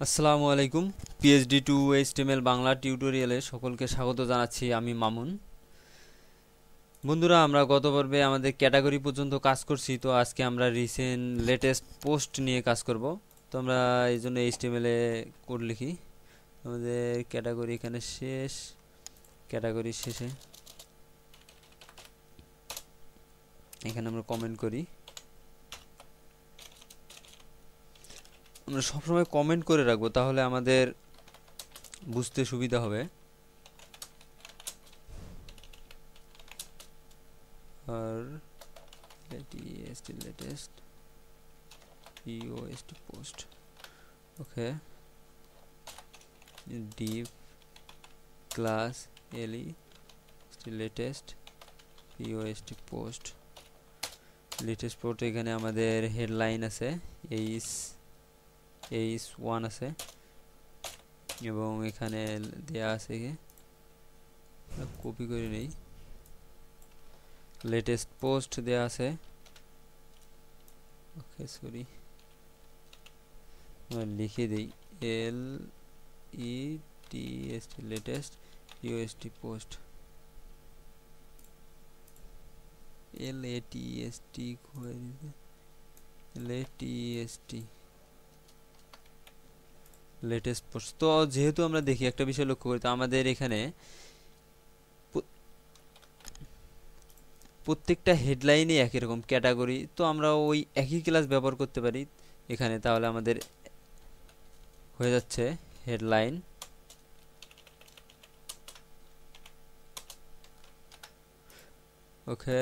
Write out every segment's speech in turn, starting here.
আসসালামু আলাইকুম। PhD two HTML Bangla টিউটোরিয়ালে সকলকে স্বাগত জানাচ্ছি। আমি মামুন। বন্ধুরা, আমরা গত পর্বে আমাদের ক্যাটাগরি পর্যন্ত কাজ করছি, তো আজকে আমরা রিসেন্ট লেটেস্ট পোস্ট নিয়ে কাজ করব। তো আমরা এই জন্য এইচটিএমএল এ কোড লিখি। আমাদের ক্যাটাগরি এখানে শেষ, ক্যাটাগরি শেষে এখানে আমরা কমেন্ট করি। আমরা সবসময় কমেন্ট করে রাখবো, তাহলে আমাদের বুঝতে সুবিধা হবে। আর latest post post, okay, div class le latest post latest post এখানে আমাদের হেডলাইন আছে, h1 আছে এবং এখানে দেয়া আছে, কপি করে নেই, লেটেস্ট পোস্ট দেয়া আছে। ওকে, সরি, লিখে দেই L E T S T latest P O S T post, L A T S T latest post. তো যেহেতু আমরা দেখি একটা বিষয় লক্ষ্য করি, তো আমাদের এখানে প্রত্যেকটা হেডলাইনে একই রকম ক্যাটাগরি, তো আমরা ওই একই ক্লাস ব্যবহার করতে পারি এখানে। তাহলে আমাদের হয়ে যাচ্ছে হেডলাইন, ওকে।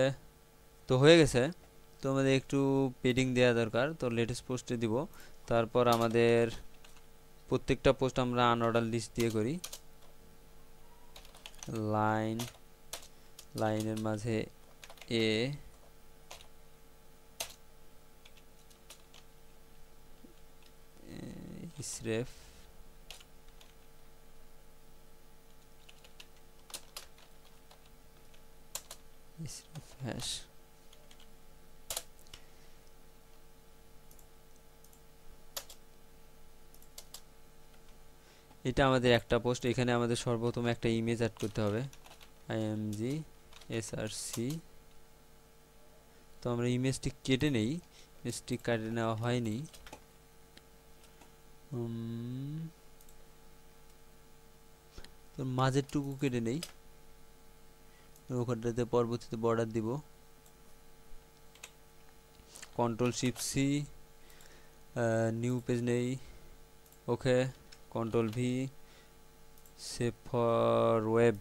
তো হয়ে গেছে। তো আমাদের একটু পেডিং দেওয়া দরকার, তো লেটেস্ট পোস্টে দিব। তারপর আমাদের প্রত্যেকটা পোস্ট আমরা আনঅর্ডার লিস্ট দিয়ে করি। লাইনের মাঝে এ, ইসরেফ, হ্যাশ। এটা আমাদের একটা পোস্ট। এখানে আমাদের সর্বপ্রথম একটা ইমেজ অ্যাড করতে হবে, img src। তো আমরা ইমেজটি কেটে নেই, ইমেজটি কেটে নেওয়া হয়নি। তো মাঝের টুকু কেটে নেই, ওখানটাতে পরবর্তীতে বর্ডার দিব। Control shift C, new page নেই, okay. Control V, save for web,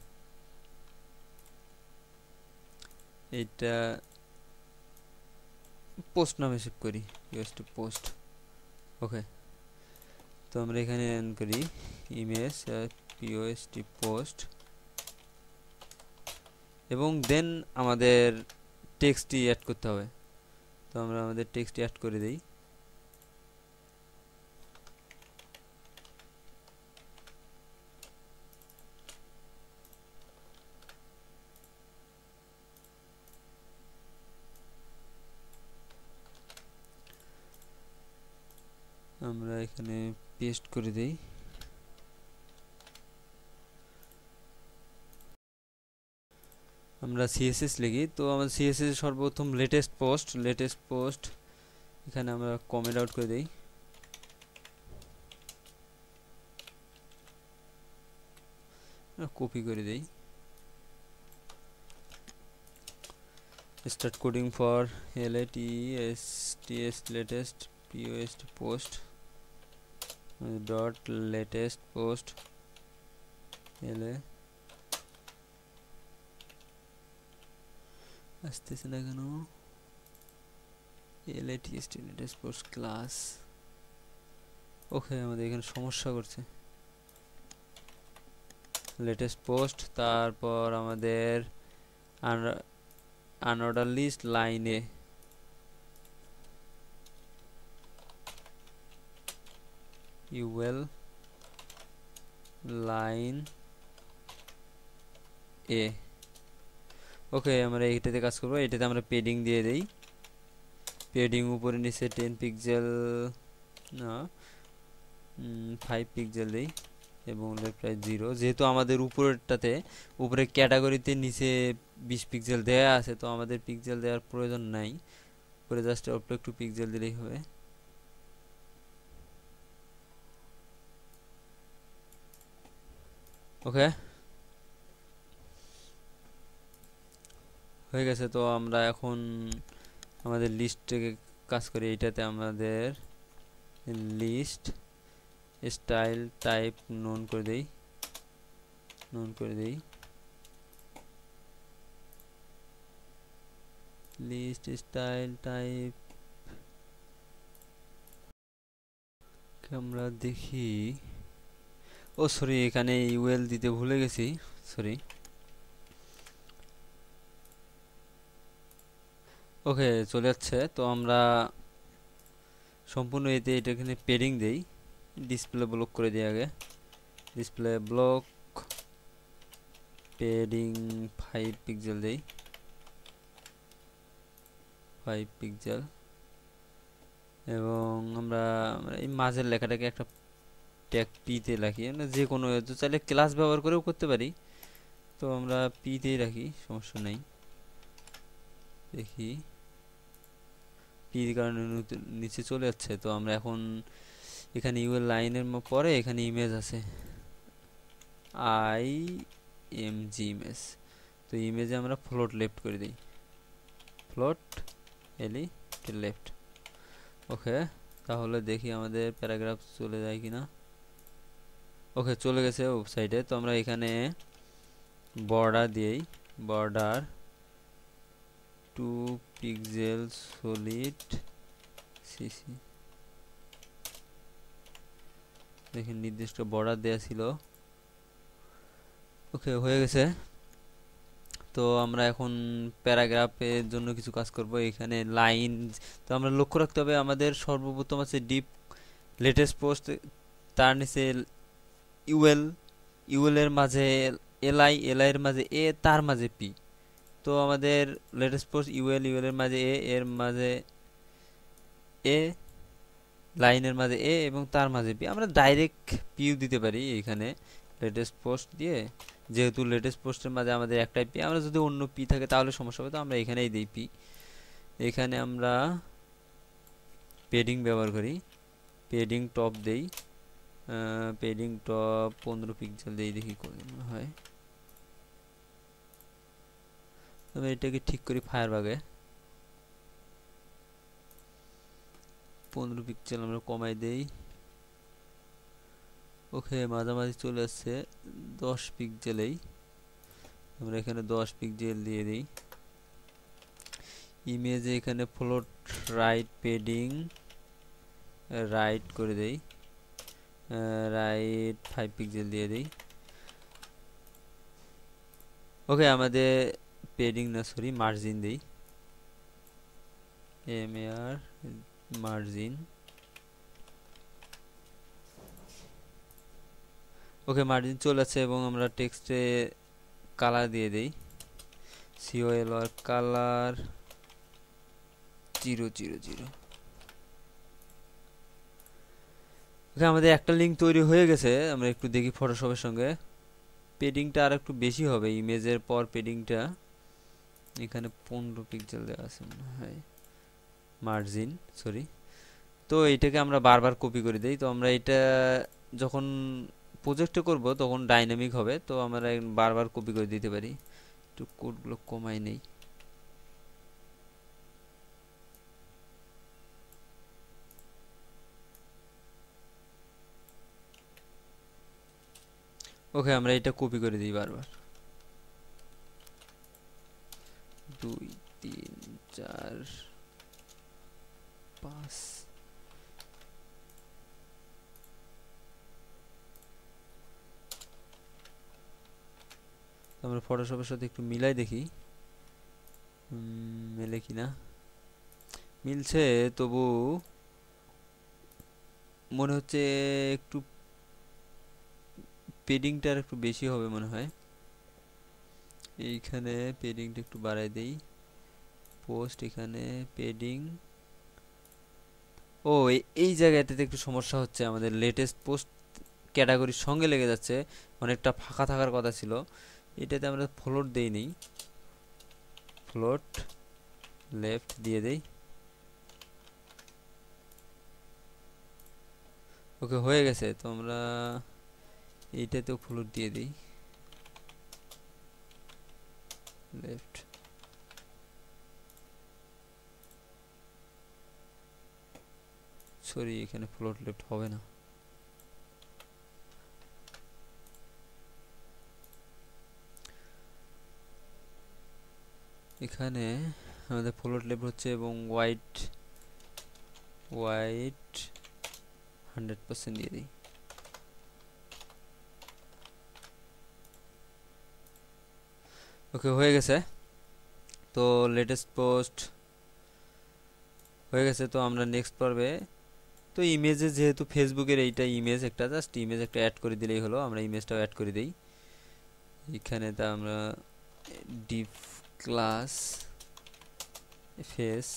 এটা পোস্ট নামে সেভ করি, ইউএসটি পোস্ট, ওকে। তো আমরা এখানে রান করি ইমেজ পিওএসটি পোস্ট, এবং দেন আমাদের টেক্সটটি অ্যাড করতে হবে। তো আমরা আমাদের টেক্সটটি অ্যাড করে দেই। আমরা এখানে পেস্ট করে দেই। আমরা সিএসএস লিখি। তো আমাদের সিএসএস সর্বপ্রথম লেটেস্ট পোস্ট এখানে আমরা কমেন্ট আউট করে দেই। কপি করে দেই। Start coding for latest latest post post dot latest post la আসতেছে না কেন, latest latest post ক্লাস, ওকে। আমাদের এখানে সমস্যা করছে। লেটেস্ট পোস্ট, তারপর আমাদের আনঅর্ডার লিস্ট লাইনে ul লাইন এ, ওকে। আমরা এইটাতে কাজ করবো। এটাতে আমরা পেডিং দিয়ে দেই। পেডিং উপরে নিচে 10 পিক্সেল, না 5 পিক্সেল দেই এবং লেফট রাইট 0, যেহেতু আমাদের উপরেরটাতে উপরে ক্যাটাগরিতে নিচে 20 পিক্সেল দেয়া আছে, তো আমাদের পিক্সেল দেওয়ার প্রয়োজন নাই, উপরে জাস্ট অল্প একটু পিক্সেল দিলেই হবে। ওকে, হয়ে গেছে। তো আমরা এখন আমাদের লিস্ট থেকে কাজ করি। এইটাতে আমাদের লিস্ট স্টাইল টাইপ নন করে দেই, লিস্ট স্টাইল টাইপ আমরা দেখি। ও সরি, এখানে ইউএল দিতে ভুলে গেছি, সরি। ওকে, চলে যাচ্ছে। তো আমরা সম্পূর্ণ এতে এটা এখানে পেডিং দেই, ডিসপ্লে ব্লক করে দিই আগে, ডিসপ্লে ব্লক পেডিং 5 পিক্সেল দেই, 5 পিক্সেল। এবং আমরা এই মাঝের লেখাটাকে একটা ট্যাগ পিতে রাখি, আমরা যে কোনো চাইলে ক্লাস ব্যবহার করেও করতে পারি, তো আমরা পিতেই রাখি, সমস্যা নেই। দেখি পির কারণে নিচে চলে যাচ্ছে। তো আমরা এখন এখানে ইউএল লাইনের পরে এখানে ইমেজ আছে, IMG ইমেজ। তো ইমেজে আমরা ফ্লোট লেফট করে দিই, ফ্লোট এলি লেফট। ওকে, তাহলে দেখি আমাদের প্যারাগ্রাফ চলে যায় কিনা। ওকে, চলে গেছে ওয়েবসাইটে। তো আমরা এখানে বর্ডার দিই, বর্ডার 2 পিক্সেল সলিড সিসি, দেখেন নির্দিষ্ট বর্ডার দেয়া ছিল। ওকে, হয়ে গেছে। তো আমরা এখন প্যারাগ্রাফের জন্য কিছু কাজ করব। এখানে লাইন, তো আমরা লক্ষ্য রাখতে হবে আমাদের সর্বপ্রথম আছে ডিপ লেটেস্ট পোস্ট, তার নিচে ইউএল, ইউএল এর মাঝে এলআই, এলআই এর মাঝে এ, তার মাঝে পি। তো আমাদের লেটেস্ট পোস্ট ইউএল, ইউএল এর মাঝে এ, এর মাঝে এ, লাইনের মাঝে এ এবং তার মাঝে পি। আমরা ডাইরেক্ট পিও দিতে পারি এখানে লেটেস্ট পোস্ট দিয়ে, যেহেতু লেটেস্ট পোস্টের মাঝে আমাদের একটাই পি। আমরা যদি অন্য পি থাকে তাহলে সমস্যা হবে, তো আমরা এখানেই দিই পি। এখানে আমরা পেডিং ব্যবহার করি, পেডিং টপ দেই, পেডিং টপ 15 পিক্সেল দেই, দেখি মনে হয়। তবে এটাকে ঠিক করি ফায়ারবাগে, 15 পিক্সেল আমরা কমাই দেই। ওকে, মাঝামাঝি চলে আসছে 10 পিক্সেলেই, আমরা এখানে 10 পিক্সেল দিয়ে দিই। ইমেজে এখানে ফ্লোট রাইট পেডিং রাইট করে দেই, রাইট 5 পিক্সেল দিয়ে দিই। ওকে, আমাদের পেডিং না সরি মার্জিন দেই, MAR মার্জিন। ওকে, মার্জিন চলে আসছে এবং আমরা টেক্সটে কালার দিয়ে দেই, COLR কালার 000। ওকে, আমাদের একটা লিঙ্ক তৈরি হয়ে গেছে। আমরা একটু দেখি ফটোশপের সঙ্গে পেডিংটা আর একটু বেশি হবে, ইমেজের পর পেডিংটা এখানে 15 পিক্সেল দেওয়া আছে মনে হয়, মার্জিন সরি। তো এইটাকে আমরা বারবার কপি করে দেই। তো আমরা এটা যখন প্রজেক্টে করব তখন ডাইনামিক হবে, তো আমরা বারবার কপি করে দিতে পারি। একটু কোডগুলো কমাই নেই। ওকে, আমরা এটা কপি করে দিই বারবার, 2 3 4 5। আমরা ফটোশপের সাথে একটু মিলাই দেখি মেলে কিনা। মিলছে, তবু মনে হচ্ছে একটু পেডিংটা আর একটু বেশি হবে মনে হয়। এইখানে পেডিংটা একটু বাড়াই দেই, পোস্ট এখানে পেডিং ও এই জায়গাটাতে একটু সমস্যা হচ্ছে, আমাদের লেটেস্ট পোস্ট ক্যাটাগরির সঙ্গে লেগে যাচ্ছে, অনেকটা ফাঁকা থাকার কথা ছিল। এটাতে আমরা ফ্লোট দেই নেই, ফ্লোট লেফট দিয়ে দেই। ওকে, হয়ে গেছে। তো আমরা এইটাতেও ফ্লোট দিয়ে দিই, লেফট। সরি, এখানে ফ্লোট লেফট হবে না। এখানে আমাদের ফ্লোট লেফট হচ্ছে এবং হোয়াইট 100% দিয়ে দিই। ওকে, হয়ে গেছে। তো লেটেস্ট পোস্ট হয়ে গেছে। তো আমরা নেক্সট পর্বে, তো ইমেজে যেহেতু ফেসবুকের এইটা ইমেজ একটা, জাস্ট ইমেজ একটা অ্যাড করে দিলেই হলো। আমরা ইমেজটাও অ্যাড করে দিই এখানে। তা আমরা ডিপ ক্লাস ফেস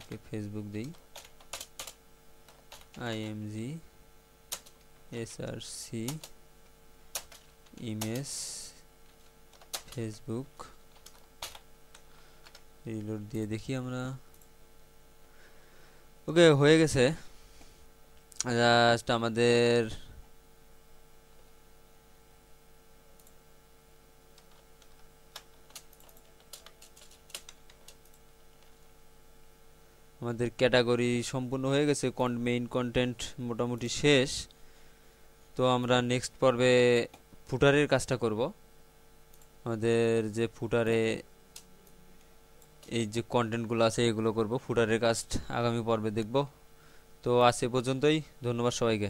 ওকে ফেসবুক দিই, IMG SRC image Facebook, reload দিয়ে দেখি আমরা। ওকে, হয়ে গেছে। জাস্ট আমাদের ক্যাটাগরি সম্পূর্ণ হয়ে গেছে, মেইন কন্টেন্ট মোটামুটি শেষ। তো আমরা নেক্সট পর্বে ফুটারের কাজটা করব। আমাদের যে ফুটারে এই যে কন্টেন্টগুলো আছে এগুলো করব, ফুটারের কাজ আগামী পর্বে দেখব। তো আজ এ পর্যন্তই, ধন্যবাদ সবাইকে।